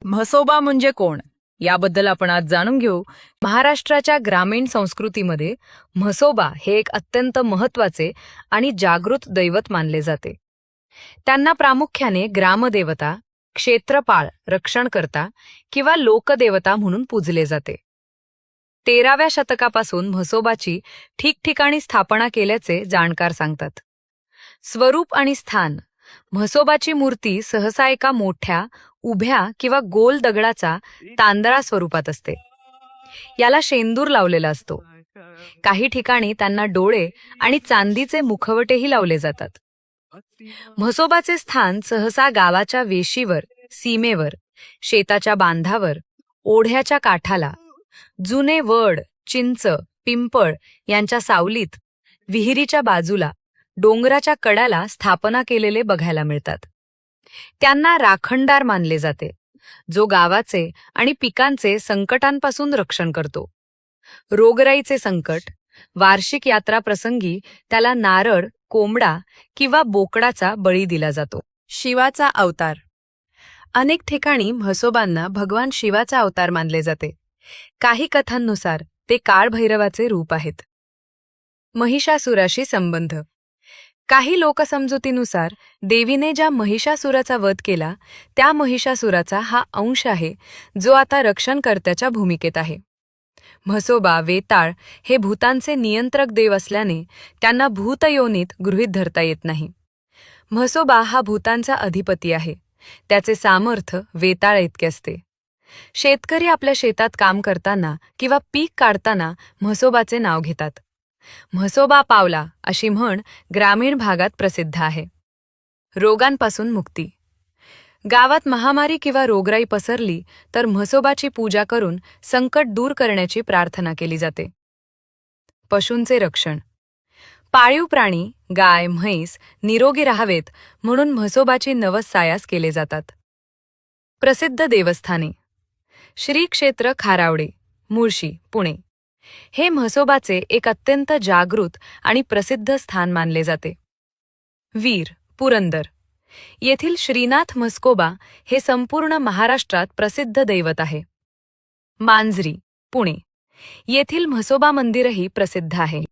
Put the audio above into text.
म्हसोबा म्हणजे कोण याबद्दल आपण आज जाणून घेऊ. महाराष्ट्राच्या ग्रामीण संस्कृतीमध्ये म्हसोबा हे एक अत्यंत महत्त्वाचे आणि जागृत दैवत मानले जाते. त्यांना प्रामुख्याने ग्रामदेवता, क्षेत्रपाळ, रक्षणकर्ता किंवा लोकदेवता म्हणून पूजले जाते. 13व्या शतकापासून म्हसोबाची ठिकठिकाणी स्थापना केल्याचे जाणकार सांगतात. स्वरूप आणि स्थान: म्हसोबाची मूर्ती सहसा एका मोठ्या, उभ्या किंवा गोल दगडाचा तांदळा स्वरूपात असते. याला शेंदूर लावलेला असतो. काही ठिकाणी त्यांना डोळे आणि चांदीचे मुखवटेही लावले जातात. म्हसोबाचे स्थान सहसा गावाच्या वेशीवर, सीमेवर, शेताच्या बांधावर, ओढ्याच्या काठाला, जुने वड, चिंच, पिंपळ यांच्या सावलीत, विहिरीच्या बाजूला, डोंगराच्या कड्याला स्थापना केलेले बघायला मिळतात. त्यांना राखणदार मानले जाते, जो गावाचे आणि पिकांचे संकटांपासून रक्षण करतो. रोगराईचे संकट, वार्षिक यात्राप्रसंगी त्याला नारळ, कोंबडा किंवा बोकडाचा बळी दिला जातो. शिवाचा अवतार: अनेक ठिकाणी म्हसोबांना भगवान शिवाचा अवतार मानले जाते. काही कथांनुसार ते काळभैरवाचे रूप आहेत. महिषासुराशी संबंध: काही लोकसमजुतीनुसार देवीने ज्या महिषासुराचा वध केला त्या महिषासुराचा हा अंश आहे, जो आता रक्षणकर्त्याच्या भूमिकेत आहे. म्हसोबा, वेताळ हे भूतांचे नियंत्रक देव असल्याने त्यांना भूतयोनीत गृहीत धरता येत नाही. म्हसोबा हा भूतांचा अधिपती आहे. त्याचे सामर्थ्य वेताळ इतके असते. शेतकरी आपल्या शेतात काम करताना किंवा पीक काढताना म्हसोबाचे नाव घेतात. म्हसोबा पावला अशी म्हण ग्रामीण भागात प्रसिद्ध आहे. रोगांपासून मुक्ती: गावात महामारी किंवा रोगराई पसरली तर म्हसोबाची पूजा करून संकट दूर करण्याची प्रार्थना केली जाते. पशूंचे रक्षण: पाळीव प्राणी, गाय, म्हैस निरोगी राहावेत म्हणून म्हसोबाची नवस सायास केले जातात. प्रसिद्ध देवस्थाने: श्री क्षेत्र खारावडे, मुळशी, पुणे हे म्हसोबाचे एक अत्यंत जागृत आणि प्रसिद्ध स्थान मानले जाते. वीर, पुरंदर येथील श्रीनाथ म्हस्कोबा हे संपूर्ण महाराष्ट्रात प्रसिद्ध दैवत आहे. मांजरी, पुणे येथील म्हसोबा मंदिरही प्रसिद्ध आहे.